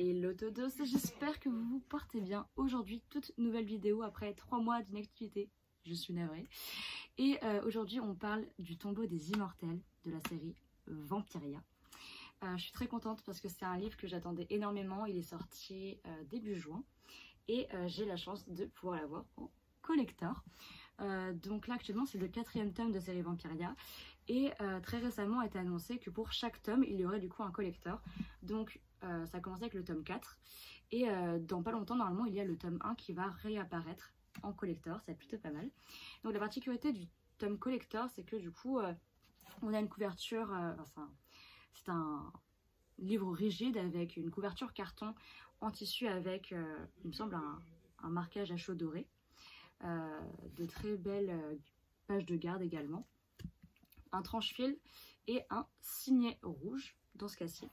Hello Todos, j'espère que vous vous portez bien. Aujourd'hui, toute nouvelle vidéo après 3 mois d'inactivité, je suis navrée. Et aujourd'hui, on parle du tombeau des immortels de la série Vampiria. Je suis très contente parce que c'est un livre que j'attendais énormément. Il est sorti début juin et j'ai la chance de pouvoir l'avoir en collector. Donc là actuellement c'est le 4e tome de la série Vampiria et très récemment a été annoncé que pour chaque tome il y aurait du coup un collector. Donc ça a commencé avec le tome 4 et dans pas longtemps normalement il y a le tome 1 qui va réapparaître en collector, c'est plutôt pas mal. Donc la particularité du tome collector c'est que du coup on a une couverture, c'est un livre rigide avec une couverture carton en tissu avec il me semble un marquage à chaud doré. De très belles pages de garde également, un tranche-fil et un signet rouge dans ce cas-ci.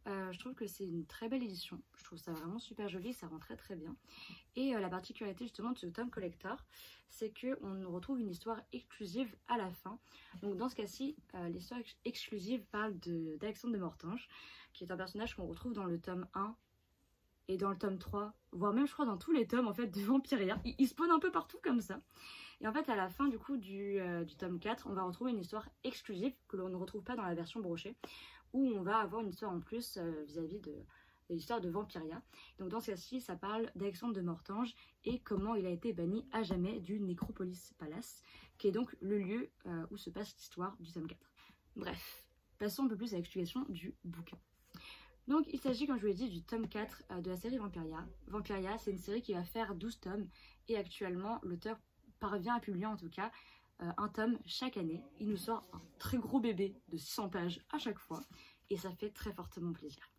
Je trouve que c'est une très belle édition, je trouve ça vraiment super joli, ça rend très bien. Et la particularité justement de ce tome collector, c'est qu'on retrouve une histoire exclusive à la fin. Donc dans ce cas-ci, l'histoire exclusive parle d'Alexandre de Mortange, qui est un personnage qu'on retrouve dans le tome 1 et dans le tome 3, voire même je crois dans tous les tomes en fait de Vampiria. Il spawn un peu partout comme ça. Et en fait à la fin du coup du tome 4, on va retrouver une histoire exclusive que l'on ne retrouve pas dans la version brochée, où on va avoir une histoire en plus vis-à-vis de l'histoire de Vampiria. Donc dans ce cas-ci, ça parle d'Alexandre de Mortange et comment il a été banni à jamais du Necropolis Palace, qui est donc le lieu où se passe l'histoire du tome 4. Bref, passons un peu plus à l'explication du bouquin. Donc il s'agit, comme je vous l'ai dit, du tome 4 de la série Vampiria. Vampiria, c'est une série qui va faire 12 tomes et actuellement l'auteur parvient à publier en tout cas un tome chaque année. Il nous sort un très gros bébé de 600 pages à chaque fois et ça fait très fortement plaisir.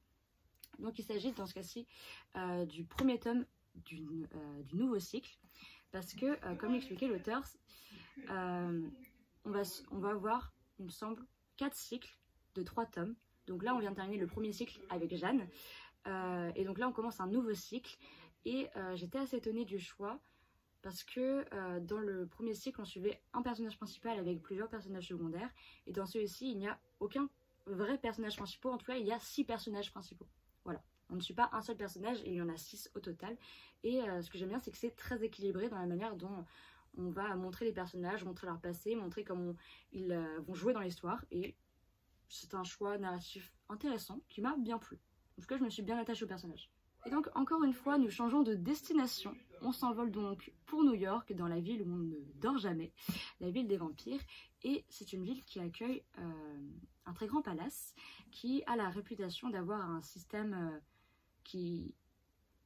Donc il s'agit dans ce cas-ci du premier tome du nouveau cycle, parce que comme l'expliquait l'auteur, on va avoir, il me semble, 4 cycles de 3 tomes. Donc là on vient de terminer le premier cycle avec Jeanne et donc là on commence un nouveau cycle et j'étais assez étonnée du choix parce que dans le premier cycle on suivait un personnage principal avec plusieurs personnages secondaires et dans celui-ci il n'y a aucun vrai personnage principal, en tout cas il y a 6 personnages principaux. Voilà, on ne suit pas un seul personnage et il y en a 6 au total et ce que j'aime bien c'est que c'est très équilibré dans la manière dont on va montrer les personnages, montrer leur passé, montrer comment ils vont jouer dans l'histoire et c'est un choix narratif intéressant qui m'a bien plu. En tout cas, je me suis bien attachée au personnage. Et donc, encore une fois, nous changeons de destination. On s'envole donc pour New York, dans la ville où on ne dort jamais, la ville des vampires. Et c'est une ville qui accueille un très grand palace qui a la réputation d'avoir un système qui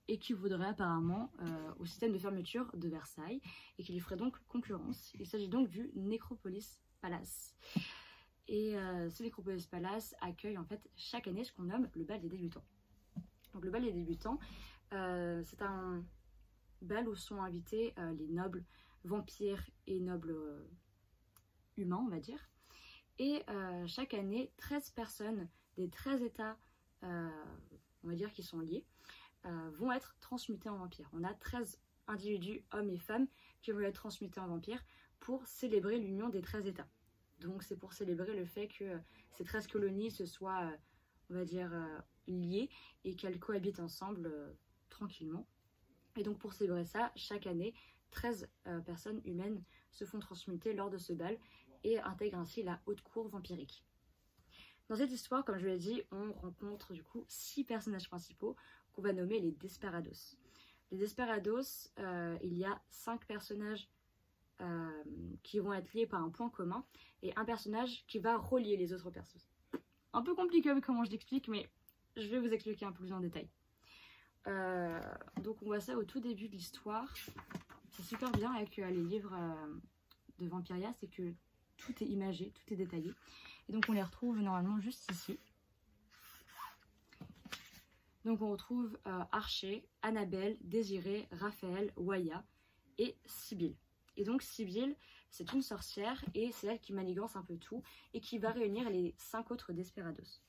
équivaudrait apparemment au système de fermeture de Versailles et qui lui ferait donc concurrence. Il s'agit donc du Necropolis Palace. Et ce Necropolis Palace accueille en fait chaque année ce qu'on nomme le bal des débutants. Donc le bal des débutants, c'est un bal où sont invités les nobles vampires et nobles humains, on va dire. Et chaque année, 13 personnes des 13 états, on va dire, qui sont liés, vont être transmutés en vampires. On a 13 individus, hommes et femmes, qui vont être transmutés en vampires pour célébrer l'union des 13 états. Donc c'est pour célébrer le fait que ces 13 colonies se soient, on va dire, liées et qu'elles cohabitent ensemble tranquillement. Et donc pour célébrer ça, chaque année, 13 personnes humaines se font transmuter lors de ce bal et intègrent ainsi la haute cour vampirique. Dans cette histoire, comme je l'ai dit, on rencontre du coup 6 personnages principaux qu'on va nommer les Desperados. Les Desperados, il y a 5 personnages qui vont être liés par un point commun et un personnage qui va relier les autres personnages. Un peu compliqué comment je l'explique, mais je vais vous expliquer un peu plus en détail. Donc on voit ça au tout début de l'histoire. C'est super bien avec les livres de Vampiria, c'est que tout est imagé, tout est détaillé. Et donc on les retrouve normalement juste ici. Donc on retrouve Archer, Annabelle, Désirée, Raphaël, Waya et Sibylle. Et donc Sibylle, c'est une sorcière et c'est elle qui manigance un peu tout et qui va réunir les 5 autres Desperados.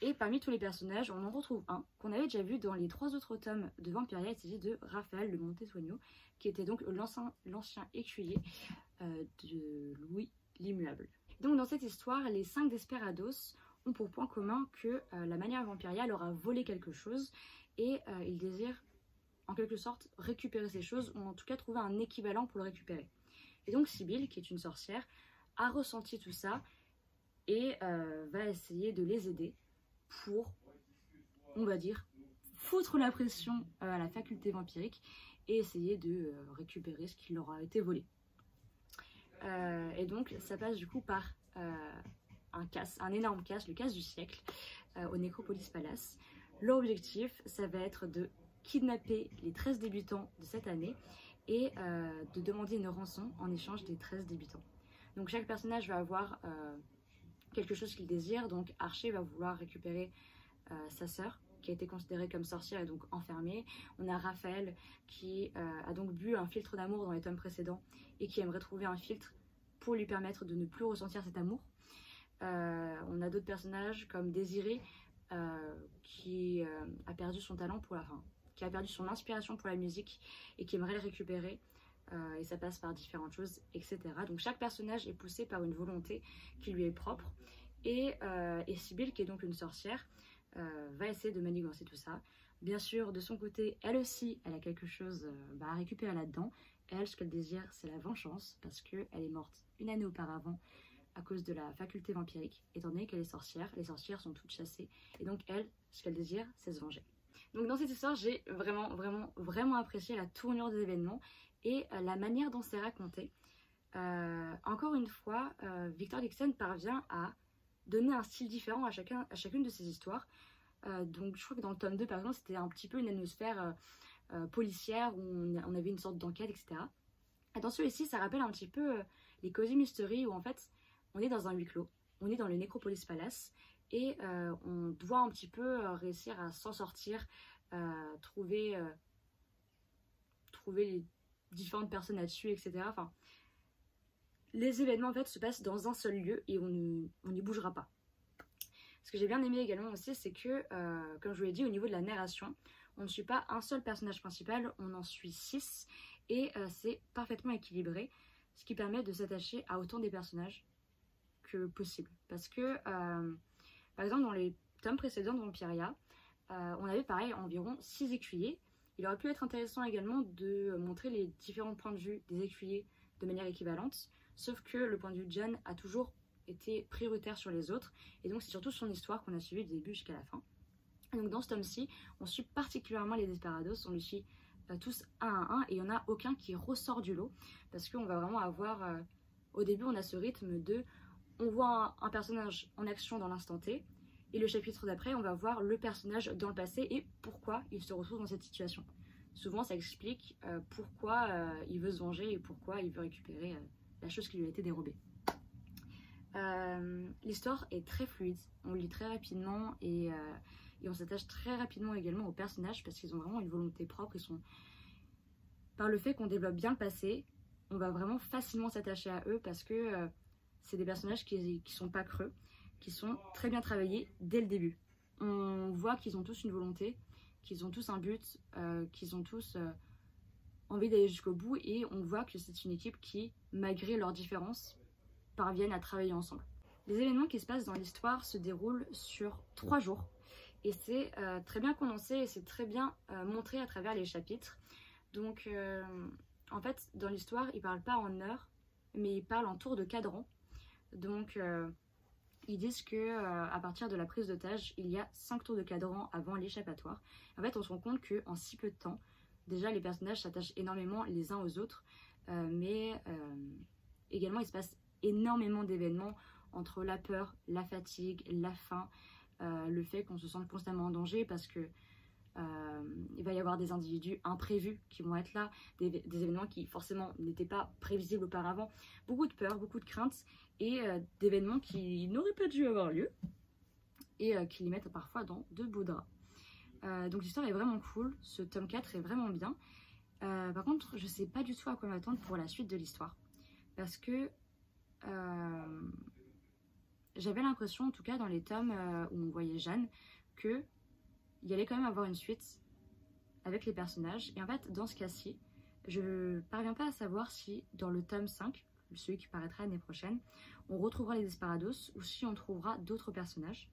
Et parmi tous les personnages, on en retrouve un qu'on avait déjà vu dans les 3 autres tomes de Vampiria. Il s'agit de Raphaël le Montesuagno, qui était donc l'ancien écuyer de Louis l'Immuable. Donc dans cette histoire, les 5 Desperados ont pour point commun que la manière Vampiria leur a volé quelque chose et ils désirent en quelque sorte récupérer ces choses, ou en tout cas trouver un équivalent pour le récupérer. Et donc Sibylle, qui est une sorcière, a ressenti tout ça et va essayer de les aider pour, on va dire, foutre la pression à la faculté vampirique et essayer de récupérer ce qui leur a été volé. Et donc ça passe du coup par un énorme casse, le casse du siècle, au Necropolis Palace. Leur objectif, ça va être de kidnapper les 13 débutants de cette année et de demander une rançon en échange des 13 débutants. Donc chaque personnage va avoir quelque chose qu'il désire. Donc Archer va vouloir récupérer sa sœur, qui a été considérée comme sorcière et donc enfermée. On a Raphaël qui a donc bu un filtre d'amour dans les tomes précédents et qui aimerait trouver un filtre pour lui permettre de ne plus ressentir cet amour. On a d'autres personnages comme Désiré qui a perdu son talent pour la fin, qui a perdu son inspiration pour la musique et qui aimerait le récupérer. Et ça passe par différentes choses, etc. Donc chaque personnage est poussé par une volonté qui lui est propre. Et Sibylle, qui est donc une sorcière, va essayer de manigancer tout ça. Bien sûr, de son côté, elle aussi, elle a quelque chose à récupérer là-dedans. Elle, ce qu'elle désire, c'est la vengeance, parce qu'elle est morte une année auparavant à cause de la faculté vampirique. Étant donné qu'elle est sorcière, les sorcières sont toutes chassées. Et donc elle, ce qu'elle désire, c'est se venger. Donc dans cette histoire, j'ai vraiment apprécié la tournure des événements et la manière dont c'est raconté. Encore une fois, Victor Dixon parvient à donner un style différent à chacune de ses histoires. Donc je crois que dans le tome 2, par exemple, c'était un petit peu une atmosphère policière où on avait une sorte d'enquête, etc. Et dans celui-ci, ça rappelle un petit peu les Cozy Mystery où en fait, on est dans un huis clos, on est dans le Necropolis Palace et on doit un petit peu réussir à s'en sortir, trouver les différentes personnes à tuer, etc. Enfin, les événements en fait se passent dans un seul lieu et on n'y bougera pas. Ce que j'ai bien aimé également aussi, c'est que, comme je vous l'ai dit, au niveau de la narration, on ne suit pas un seul personnage principal, on en suit 6 et c'est parfaitement équilibré, ce qui permet de s'attacher à autant des personnages que possible. Parce que, par exemple, dans les tomes précédents de Vampiria, on avait pareil environ 6 écuyers. Il aurait pu être intéressant également de montrer les différents points de vue des écuyers de manière équivalente, sauf que le point de vue de John a toujours été prioritaire sur les autres, et donc c'est surtout son histoire qu'on a suivi du début jusqu'à la fin. Et donc dans ce tome-ci, on suit particulièrement les Desperados, on les suit tous un à un, et il n'y en a aucun qui ressort du lot, parce qu'on va vraiment avoir, au début on a ce rythme de, on voit un personnage en action dans l'instant T, et le chapitre d'après, on va voir le personnage dans le passé et pourquoi il se retrouve dans cette situation. Souvent, ça explique pourquoi il veut se venger et pourquoi il veut récupérer la chose qui lui a été dérobée. L'histoire est très fluide, on lit très rapidement et on s'attache très rapidement également aux personnages parce qu'ils ont vraiment une volonté propre. Par le fait qu'on développe bien le passé, on va vraiment facilement s'attacher à eux parce que c'est des personnages qui sont pas creux, qui sont très bien travaillés dès le début. On voit qu'ils ont tous une volonté, qu'ils ont tous un but, qu'ils ont tous envie d'aller jusqu'au bout et on voit que c'est une équipe qui, malgré leurs différences, parviennent à travailler ensemble. Les événements qui se passent dans l'histoire se déroulent sur 3 jours et c'est très bien condensé et c'est très bien montré à travers les chapitres. Donc en fait dans l'histoire ils parlent pas en heures mais ils parlent en tours de cadran. Donc ils disent que à partir de la prise d'otage il y a 5 tours de cadran avant l'échappatoire. En fait on se rend compte qu'en si peu de temps déjà les personnages s'attachent énormément les uns aux autres mais également il se passe énormément d'événements entre la peur, la fatigue, la faim, le fait qu'on se sente constamment en danger parce que il va y avoir des individus imprévus qui vont être là, des événements qui forcément n'étaient pas prévisibles auparavant, beaucoup de peur, beaucoup de craintes et d'événements qui n'auraient pas dû avoir lieu et qui les mettent parfois dans de beaux draps. Donc l'histoire est vraiment cool, ce tome 4 est vraiment bien. Par contre, je sais pas du tout à quoi m'attendre pour la suite de l'histoire parce que j'avais l'impression, en tout cas dans les tomes où on voyait Jeanne, qu'il y allait quand même avoir une suite avec les personnages. Et en fait, dans ce cas-ci, je parviens pas à savoir si dans le tome 5, celui qui paraîtra l'année prochaine, on retrouvera les Desperados ou si on trouvera d'autres personnages.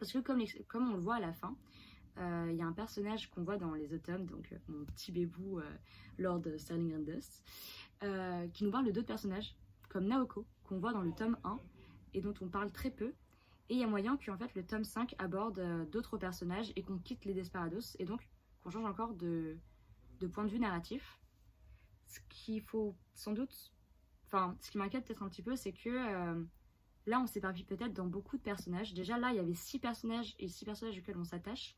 Parce que comme on le voit à la fin, il y a un personnage qu'on voit dans les automnes, donc mon petit bébou Lord Sterling and Dust, qui nous parle de d'autres personnages, comme Naoko, qu'on voit dans le tome 1, et dont on parle très peu. Et il y a moyen que en fait, le tome 5 aborde d'autres personnages et qu'on quitte les Desperados, et donc qu'on change encore de point de vue narratif. Ce qu'il faut sans doute... Enfin, ce qui m'inquiète peut-être un petit peu, c'est que là, on s'éparpille peut-être dans beaucoup de personnages. Déjà, là, il y avait 6 personnages, et 6 personnages auxquels on s'attache.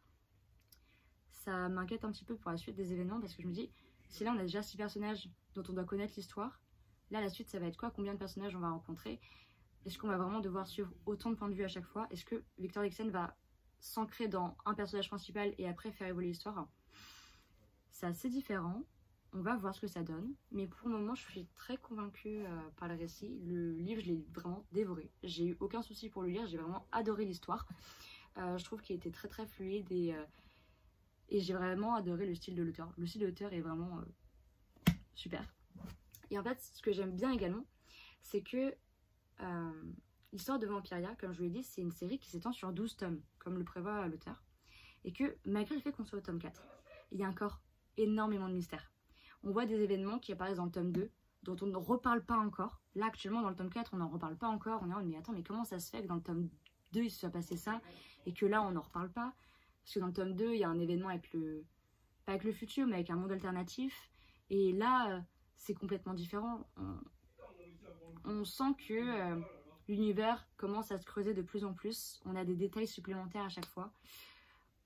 Ça m'inquiète un petit peu pour la suite des événements, parce que je me dis, si là, on a déjà 6 personnages dont on doit connaître l'histoire, là, la suite, ça va être quoi? Combien de personnages on va rencontrer? Est-ce qu'on va vraiment devoir suivre autant de points de vue à chaque fois? Est-ce que Victor Dixon va s'ancrer dans un personnage principal et après faire évoluer l'histoire? C'est assez différent. On va voir ce que ça donne. Mais pour le moment, je suis très convaincue par le récit. Le livre, je l'ai vraiment dévoré. J'ai eu aucun souci pour le lire. J'ai vraiment adoré l'histoire. Je trouve qu'il était très très fluide et j'ai vraiment adoré le style de l'auteur. Le style de l'auteur est vraiment super. Et en fait, ce que j'aime bien également, c'est que l'histoire de Vampiria, comme je vous l'ai dit, c'est une série qui s'étend sur 12 tomes, comme le prévoit l'auteur. Et que malgré le fait qu'on soit au tome 4, il y a encore énormément de mystères. On voit des événements qui apparaissent dans le tome 2, dont on ne reparle pas encore. Là, actuellement, dans le tome 4, on n'en reparle pas encore. On est en mais attends, mais comment ça se fait que dans le tome 2, il se soit passé ça, et que là, on n'en reparle pas? Parce que dans le tome 2, il y a un événement avec le... pas avec le futur, mais avec un monde alternatif. Et là, c'est complètement différent. On sent que l'univers commence à se creuser de plus en plus. On a des détails supplémentaires à chaque fois.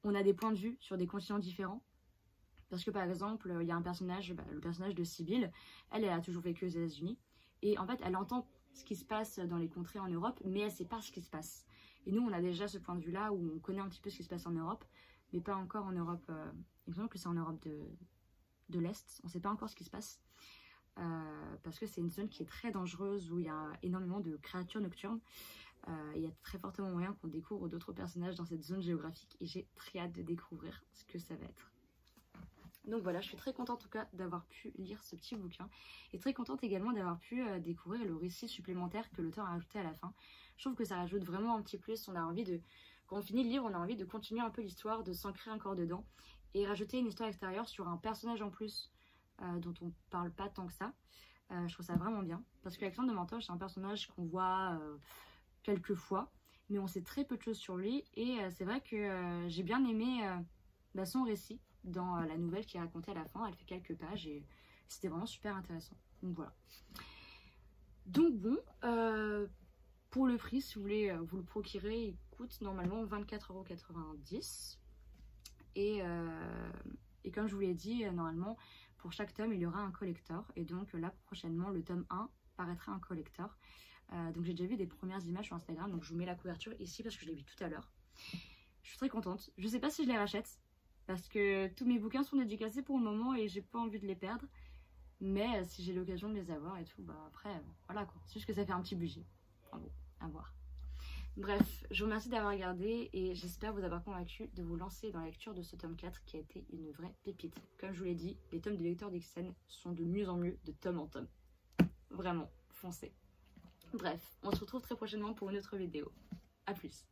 On a des points de vue sur des continents différents. Parce que par exemple, il y a un personnage, le personnage de Sibylle, elle a toujours vécu aux États-Unis. Et en fait, elle entend ce qui se passe dans les contrées en Europe, mais elle ne sait pas ce qui se passe. Et nous, on a déjà ce point de vue-là où on connaît un petit peu ce qui se passe en Europe, mais pas encore en Europe. Il me semble que c'est en Europe de l'Est. On ne sait pas encore ce qui se passe. Parce que c'est une zone qui est très dangereuse, où il y a énormément de créatures nocturnes. Il y a très fortement moyen qu'on découvre d'autres personnages dans cette zone géographique. Et j'ai très hâte de découvrir ce que ça va être. Donc voilà, je suis très contente en tout cas d'avoir pu lire ce petit bouquin. Et très contente également d'avoir pu découvrir le récit supplémentaire que l'auteur a ajouté à la fin. Je trouve que ça rajoute vraiment un petit plus. On a envie de, quand on finit le livre, on a envie de continuer un peu l'histoire, de s'ancrer encore dedans. Et rajouter une histoire extérieure sur un personnage en plus dont on parle pas tant que ça. Je trouve ça vraiment bien. Parce qu'Alexandre de Mentoche, c'est un personnage qu'on voit quelques fois. Mais on sait très peu de choses sur lui. Et c'est vrai que j'ai bien aimé son récit dans la nouvelle qui est racontée à la fin. Elle fait quelques pages et c'était vraiment super intéressant. Donc voilà. Donc bon, pour le prix, si vous voulez vous le procurer, il coûte normalement 24,90 €. Et comme je vous l'ai dit, normalement, pour chaque tome, il y aura un collector. Et donc là, prochainement, le tome 1 paraîtra un collector. Donc j'ai déjà vu des premières images sur Instagram. Donc je vous mets la couverture ici parce que je l'ai vu tout à l'heure. Je suis très contente. Je sais pas si je les rachète, parce que tous mes bouquins sont dédicacés pour le moment et j'ai pas envie de les perdre. Mais si j'ai l'occasion de les avoir et tout, bah après, voilà quoi. C'est juste que ça fait un petit budget. Enfin bon, à voir. Bref, je vous remercie d'avoir regardé et j'espère vous avoir convaincu de vous lancer dans la lecture de ce tome 4 qui a été une vraie pépite. Comme je vous l'ai dit, les tomes de Victor Dixon sont de mieux en mieux, de tome en tome. Vraiment, foncez. Bref, on se retrouve très prochainement pour une autre vidéo. A plus.